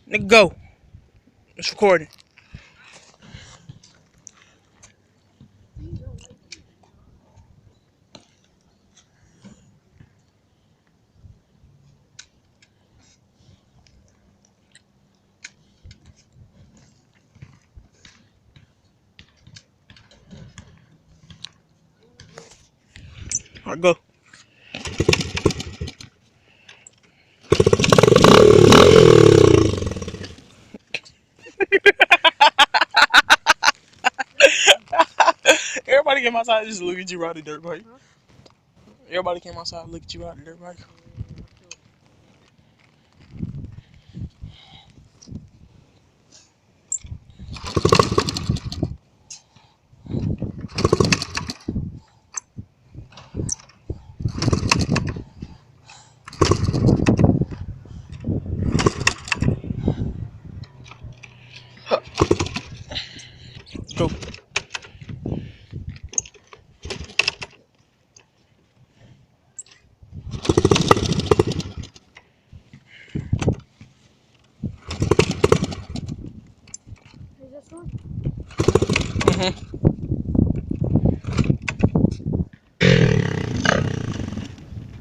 Nigga, go. It's recording. Alright, go. Everybody came outside just look at you riding the dirt bike. Everybody came outside and look at you riding the dirt bike. Go. Is this one? Mm-hmm.